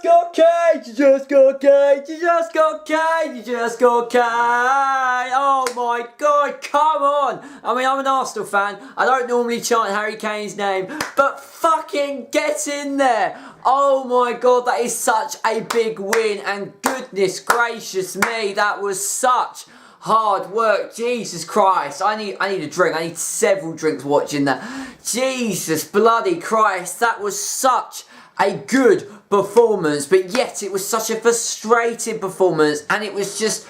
got Kane, you just got Kane, you just got Kane, you just got Kane. Oh my God, come on. I mean, I'm an Arsenal fan. I don't normally chant Harry Kane's name, but fucking get in there. Oh my God, that is such a big win, and goodness gracious me, that was such hard work. Jesus Christ, I need a drink. I need several drinks watching that. Jesus bloody Christ, that was such a good performance, but yet it was such a frustrating performance, and it was just,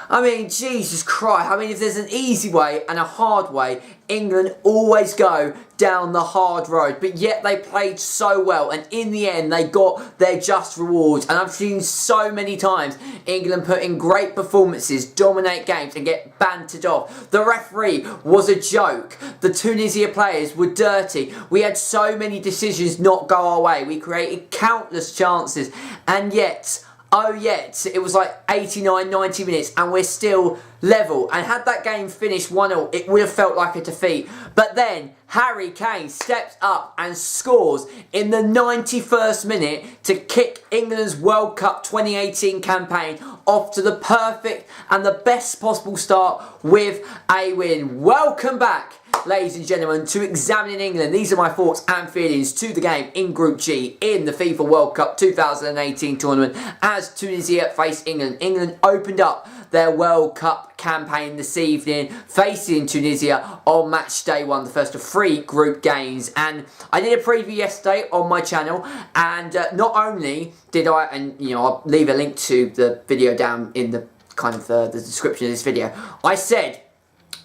I mean, Jesus Christ. I mean, if there's an easy way and a hard way, England always go down the hard road, but yet they played so well, and in the end they got their just rewards. And I've seen so many times England put in great performances, dominate games, and get bantered off. The referee was a joke. The Tunisia players were dirty. We had so many decisions not go our way. We created countless chances, and yet, oh yet, it was like 89, 90 minutes and we're still level. And had that game finished 1-0, it would have felt like a defeat. But then Harry Kane steps up and scores in the 91st minute to kick England's World Cup 2018 campaign off to the perfect and the best possible start with a win. Welcome back, ladies and gentlemen, to Examining England. These are my thoughts and feelings to the game in Group G in the FIFA World Cup 2018 tournament as Tunisia faced England. England opened up their World Cup campaign this evening, facing Tunisia on match day 1, the first of 3 group games. And I did a preview yesterday on my channel, and not only did I, and you know, I'll leave a link to the video down in the kind of the description of this video, I said,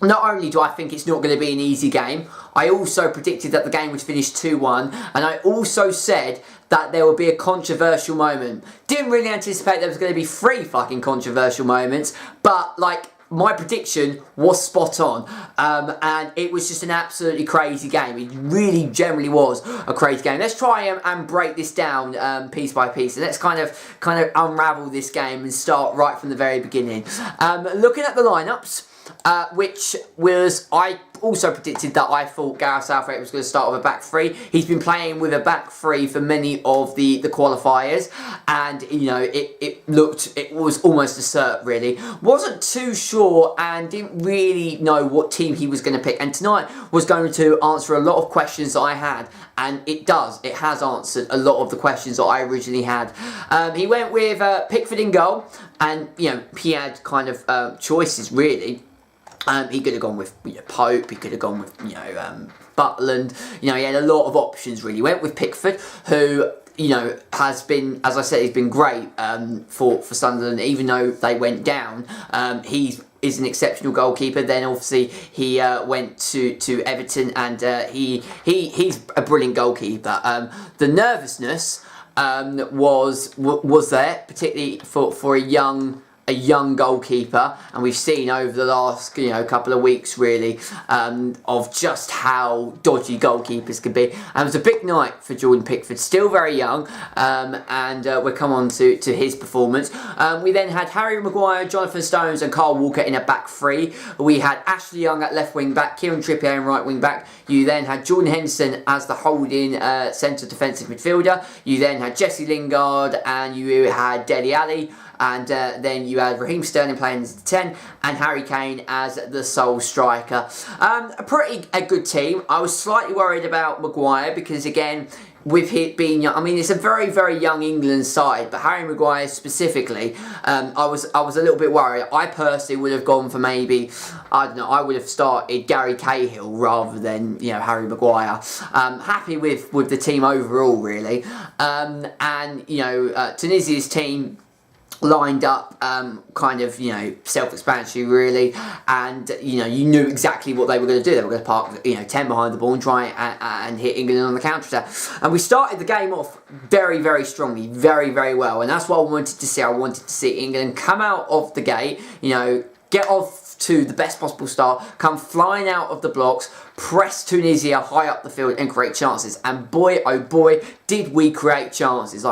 not only do I think it's not going to be an easy game, I also predicted that the game would finish 2-1, and I also said that there would be a controversial moment. Didn't really anticipate there was going to be 3 fucking controversial moments, but like, my prediction was spot on, and it was just an absolutely crazy game. It really generally was a crazy game. Let's try and break this down piece by piece, and let's kind of unravel this game and start right from the very beginning. Looking at the lineups, which was, I also predicted that I thought Gareth Southgate was going to start with a back 3. He's been playing with a back 3 for many of the qualifiers, and you know, it was almost a cert really. Wasn't too sure and didn't really know what team he was going to pick, and tonight was going to answer a lot of questions that I had, and it has answered a lot of the questions that I originally had. He went with Pickford in goal, and you know, he had kind of choices really. He could have gone with Pope, he could have gone with Butland. You know, he had a lot of options really. Went with Pickford, who, you know, has been, as I said, he's been great for Sunderland, even though they went down. He is an exceptional goalkeeper. Then obviously he went to Everton, and he's a brilliant goalkeeper. The nervousness was there, particularly for a young goalkeeper, and we've seen over the last couple of weeks really of just how dodgy goalkeepers can be. And it was a big night for Jordan Pickford, still very young, and we'll come on to his performance. We then had Harry Maguire, Jonathan Stones and Kyle Walker in a back 3. We had Ashley Young at left wing back, Kieran Trippier in right wing back. You then had Jordan Henderson as the holding centre defensive midfielder. You then had Jesse Lingard, and you had Dele Alli. And then you had Raheem Sterling playing as the 10 and Harry Kane as the sole striker. A good team. I was slightly worried about Maguire because, again, with it being young, I mean, it's a very, very young England side, but Harry Maguire specifically, I was a little bit worried. I personally would have gone for maybe, I don't know, I would have started Gary Cahill rather than, Harry Maguire. Happy with the team overall, really. Tunisia's team lined up, self-explanatory really, and you knew exactly what they were going to do. They were going to park 10 behind the ball and try and hit England on the counter-attack, and we started the game off very, very strongly, very, very well, and that's what I wanted to see. I wanted to see England come out of the gate, get off to the best possible start, come flying out of the blocks, press Tunisia high up the field and create chances. And boy, oh boy, did we create chances.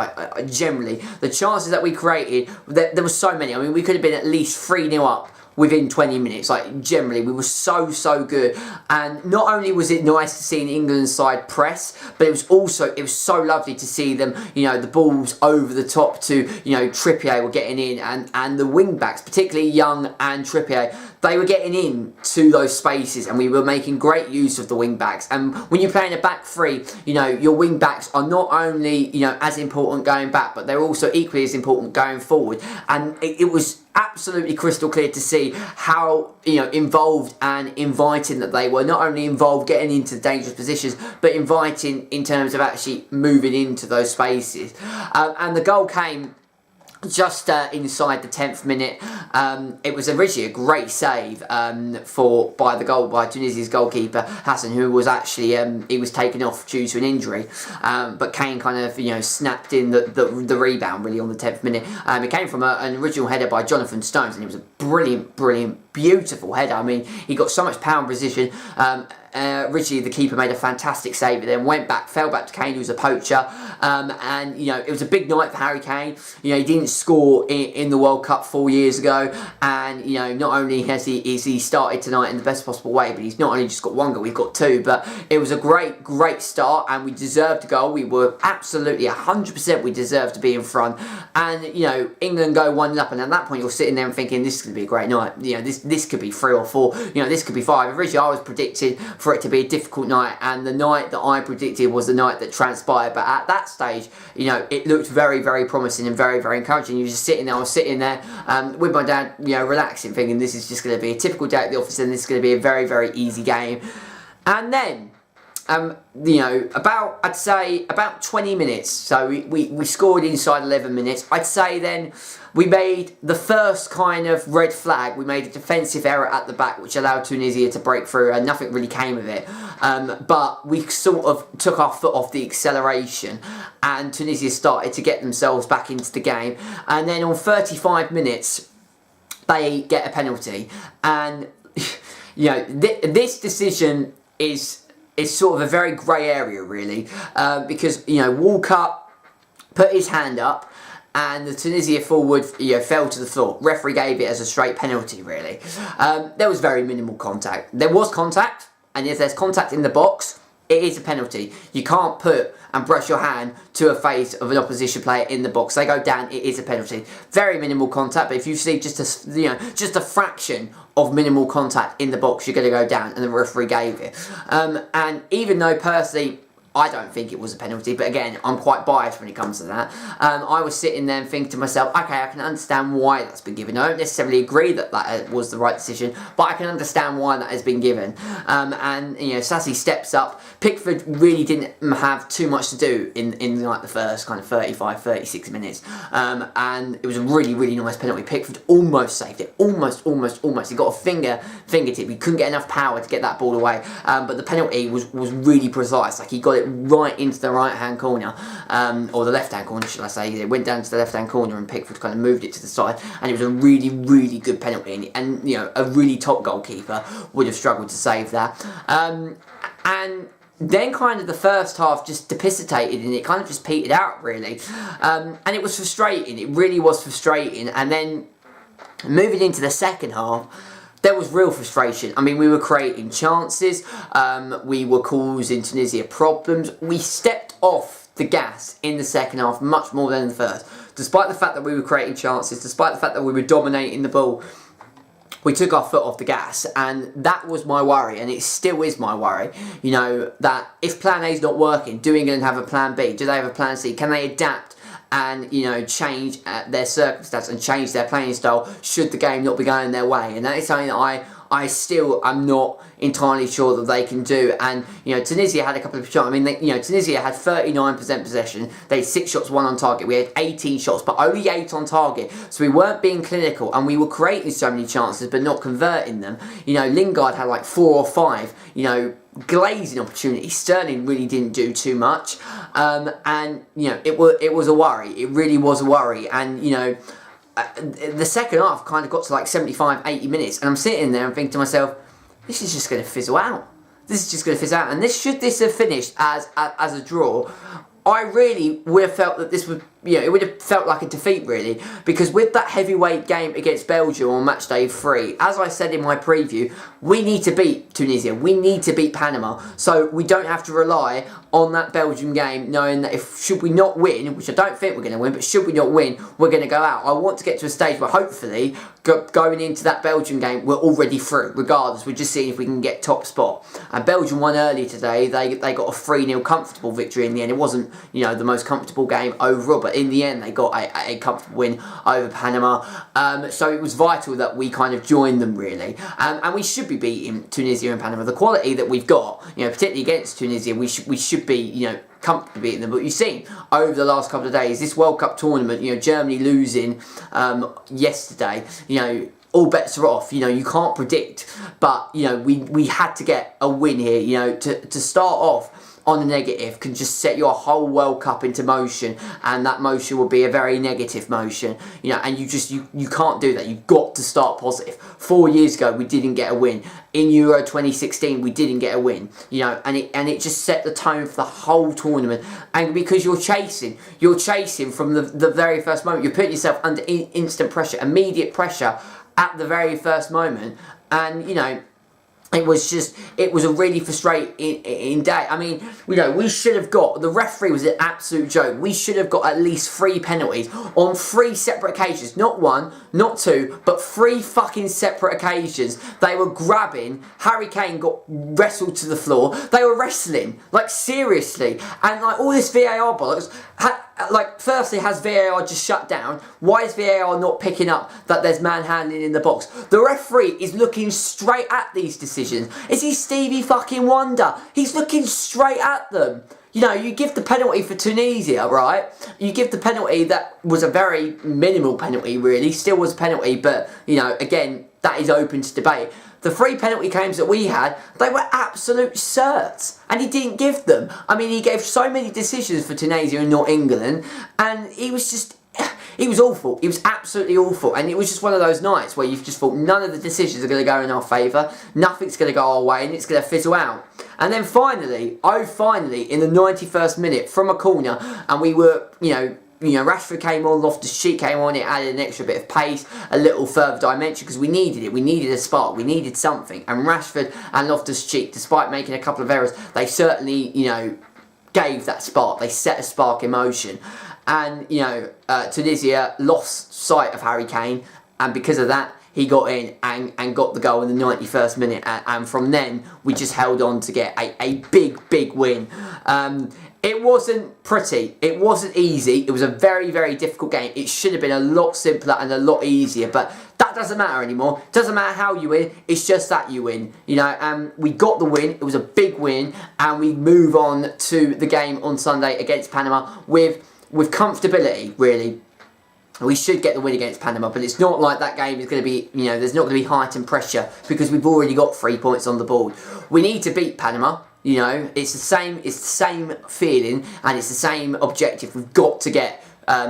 Generally, the chances that we created, there were so many. I mean, we could have been at least 3-0 up within 20 minutes. Like, generally, we were so good. And not only was it nice to see an England side press, but it was so lovely to see them, you know, the balls over the top to, you know, Trippier were getting in, and the wing backs, particularly Young and Trippier, they were getting in to those spaces, and we were making great use of the wing backs. And when you're playing a back three, you know, your wing backs are not only, you know, as important going back, but they're also equally as important going forward. And it was absolutely crystal clear to see how, you know, involved and inviting that they were. Not only involved getting into dangerous positions, but inviting in terms of actually moving into those spaces. And the goal came just inside the 10th minute. It was originally a great save by Tunisia's goalkeeper Hassan, who was actually he was taken off due to an injury, but Kane kind of, you know, snapped in the rebound really on the 10th minute. It came from an original header by Jonathan Stones, and it was a brilliant, beautiful header. I mean, he got so much power and precision. Originally, the keeper made a fantastic save, but then fell back to Kane, who was a poacher. And, you know, it was a big night for Harry Kane. You know, he didn't score in the World Cup 4 years ago, and, you know, not only has he started tonight in the best possible way, but he's not only just got one goal, we've got two. But it was a great start, and we deserved a goal. We were absolutely 100%. We deserved to be in front, and, you know, England go 1-0, and at that point you're sitting there and thinking, this is going to be a great night. You know, this could be 3 or 4. You know, this could be 5. Originally, I was predicting for it to be a difficult night, and the night that I predicted was the night that transpired. But at that stage, you know, it looked very promising and very encouraging. You were just sitting there, I was sitting there with my dad, you know, relaxing, thinking this is just going to be a typical day at the office, and this is going to be a very easy game. And then, you know, I'd say about 20 minutes, so we scored inside 11 minutes. I'd say then we made the first kind of red flag. We made a defensive error at the back, which allowed Tunisia to break through, and nothing really came of it. But we sort of took our foot off the acceleration, and Tunisia started to get themselves back into the game. And then on 35 minutes, they get a penalty. And, you know, this decision is sort of a very grey area, really, because, you know, Walker put his hand up, and the Tunisia forward, you know, fell to the floor. Referee gave it as a straight penalty, really. There was very minimal contact. There was contact, and if there's contact in the box, it is a penalty. You can't put and brush your hand to a face of an opposition player in the box. They go down, it is a penalty. Very minimal contact, but if you see just a fraction of minimal contact in the box, you're going to go down, and the referee gave it. And even though personally, I don't think it was a penalty, but again, I'm quite biased when it comes to that. I was sitting there and thinking to myself, okay, I can understand why that's been given. I don't necessarily agree that that was the right decision, but I can understand why that has been given. And, you know, Sassy steps up. Pickford really didn't have too much to do in like the first kind of 35, 36 minutes. And it was a really nice penalty. Pickford almost saved it. Almost. He got a fingertip. He couldn't get enough power to get that ball away. But the penalty was really precise. Like, he got it right into the right-hand corner, or the left-hand corner, should I say. It went down to the left-hand corner, and Pickford kind of moved it to the side, and it was a really good penalty, and you know, a really top goalkeeper would have struggled to save that. And then kind of the first half just dissipated, and it kind of just petered out, really. And it was frustrating. It really was frustrating. And then moving into the second half, there was real frustration. I mean, we were creating chances. We were causing Tunisia problems. We stepped off the gas in the second half much more than in the first. Despite the fact that we were creating chances, despite the fact that we were dominating the ball, we took our foot off the gas, and that was my worry, and it still is my worry. You know, that if plan A is not working, do England have a plan B? Do they have a plan C? Can they adapt and, you know, change their circumstance and change their playing style should the game not be going their way? And that is something that I still am not entirely sure that they can do. And, you know, Tunisia had a couple of shots. I mean, Tunisia had 39% possession. They had 6 shots, 1 on target. We had 18 shots, but only 8 on target. So we weren't being clinical, and we were creating so many chances, but not converting them. You know, Lingard had like 4 or 5, you know, glazing opportunities. Sterling really didn't do too much. And, you know, it was a worry. It really was a worry. And, you know, the second half kind of got to like 75, 80 minutes, and I'm sitting there and thinking to myself, this is just going to fizzle out. This is just going to fizzle out. And should this have finished as a draw, I really would have felt that this it would have felt like a defeat really, because with that heavyweight game against Belgium on match day 3, as I said in my preview, we need to beat Tunisia, we need to beat Panama, so we don't have to rely on that Belgium game, knowing that should we not win, which I don't think we're going to win, but should we not win, we're going to go out. I want to get to a stage where hopefully going into that Belgium game we're already through, regardless. We're just seeing if we can get top spot. And Belgium won earlier today. They got a 3-0 comfortable victory in the end. It wasn't the most comfortable game overall, but in the end they got a comfortable win over Panama. So it was vital that we kind of joined them really, and we should be beating Tunisia and Panama. The quality that we've got, particularly against Tunisia, we should be comfortably beating them. But you've seen over the last couple of days, this World Cup tournament, Germany losing yesterday, all bets are off. You can't predict, but we had to get a win here. To start off on a negative can just set your whole World Cup into motion, and that motion will be a very negative motion. And you can't do that. You've got to start positive. 4 years ago we didn't get a win. In Euro 2016 we didn't get a win. And it just set the tone for the whole tournament. And because you're chasing from the very first moment. You're putting yourself under instant pressure, immediate pressure at the very first moment, and it was a really frustrating day. I mean, we should have got, the referee was an absolute joke. We should have got at least 3 penalties on 3 separate occasions. Not 1, not 2, but 3 fucking separate occasions. They were grabbing, Harry Kane got wrestled to the floor. They were wrestling, like seriously. And like all this VAR bollocks, firstly, has VAR just shut down? Why is VAR not picking up that there's manhandling in the box? The referee is looking straight at these decisions. Is he Stevie fucking Wonder? He's looking straight at them. You give the penalty for Tunisia, right? You give the penalty that was a very minimal penalty, really. Still was a penalty, but, again, that is open to debate. The 3 penalty claims that we had, they were absolute certs, and he didn't give them. I mean, he gave so many decisions for Tunisia and not England, and he was awful. He was absolutely awful, and it was just one of those nights where you've just thought none of the decisions are going to go in our favour, nothing's going to go our way, and it's going to fizzle out. And then finally, in the 91st minute, from a corner, and we were, Rashford came on, Loftus-Cheek came on, it added an extra bit of pace, a little further dimension, because we needed it. We needed a spark, we needed something. And Rashford and Loftus-Cheek, despite making a couple of errors, they certainly, gave that spark. They set a spark in motion. And, Tunisia lost sight of Harry Kane, and because of that, he got in and got the goal in the 91st minute. And from then, we just held on to get a big win. It wasn't pretty. It wasn't easy. It was a very, very difficult game. It should have been a lot simpler and a lot easier. But that doesn't matter anymore. It doesn't matter how you win. It's just that you win. We got the win. It was a big win. And we move on to the game on Sunday against Panama with comfortability, really. We should get the win against Panama, but it's not like that game is going to be, there's not going to be heightened pressure because we've already got 3 points on the board. We need to beat Panama. It's the same feeling and it's the same objective. We've got to get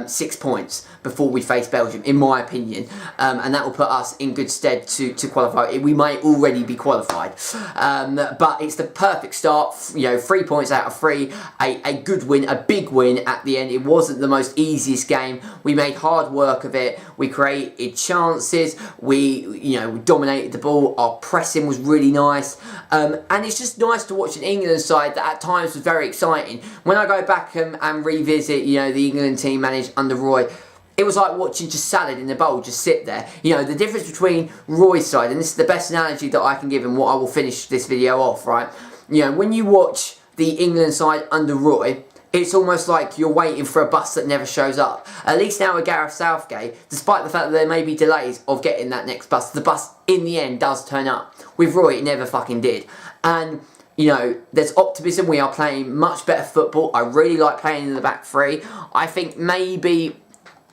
6 points before we face Belgium, in my opinion, and that will put us in good stead to qualify. We might already be qualified, but it's the perfect start. 3 points out of 3, a good win, a big win at the end. It wasn't the most easiest game. We made hard work of it. We created chances. We dominated the ball. Our pressing was really nice, and it's just nice to watch an England side that at times was very exciting. When I go back and revisit, the England team managed under Roy, it was like watching just salad in a bowl, just sit there. The difference between Roy's side, and this is the best analogy that I can give and what I will finish this video off, right? When you watch the England side under Roy, it's almost like you're waiting for a bus that never shows up. At least now with Gareth Southgate, despite the fact that there may be delays of getting that next bus, the bus in the end does turn up. With Roy, it never fucking did. And there's optimism. We are playing much better football. I really like playing in the back 3. I think maybe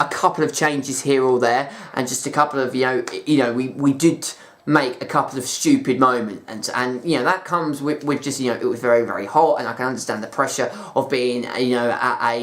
a couple of changes here or there, and just a couple of, we did make a couple of stupid moments, and you know that comes with just, you know, it was very, very hot, and I can understand the pressure of being, you know, at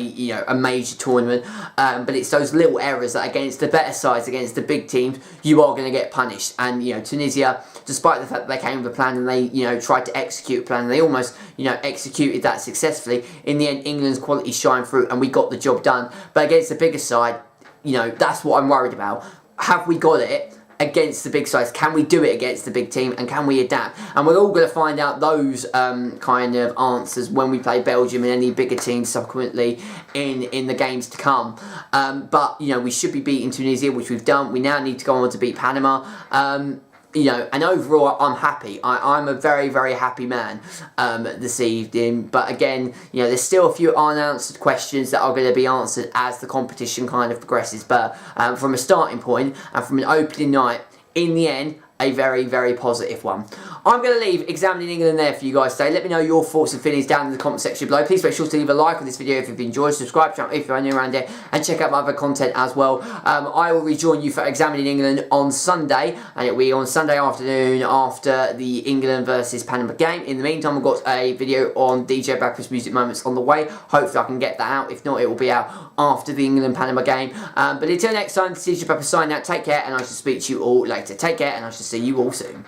a major tournament, but it's those little errors that against the better sides, against the big teams, you are going to get punished. And you know, Tunisia, despite the fact that they came with a plan and they, you know, tried to execute a plan, and they almost, you know, executed that successfully, in the end England's quality shined through and we got the job done. But against the bigger side, you know, that's what I'm worried about. Have we got it against the big sides? Can we do it against the big team, and can we adapt? And we're all going to find out those kind of answers when we play Belgium and any bigger teams subsequently in the games to come. But you know, we should be beating Tunisia, which we've done. We now need to go on to beat Panama. You know, and overall I'm happy. I'm a very, very happy man this evening. But again, you know, there's still a few unanswered questions that are going to be answered as the competition kind of progresses. But from a starting point and from an opening night, in the end, a very, very positive one. I'm going to leave examining England there for you guys today. Let me know your thoughts and feelings down in the comment section below. Please make sure to leave a like on this video if you've enjoyed. Subscribe to the channel if you're new around here, and check out my other content as well. I will rejoin you for examining England on Sunday, and it will be on Sunday afternoon after the England versus Panama game. In the meantime, I've got a video on DJ Bagpuss music moments on the way. Hopefully I can get that out. If not, it will be out after the England-Panama game. But until next time, this is DJ Bagpuss signing out. Take care, and I shall speak to you all later. Take care, and I shall see you all soon.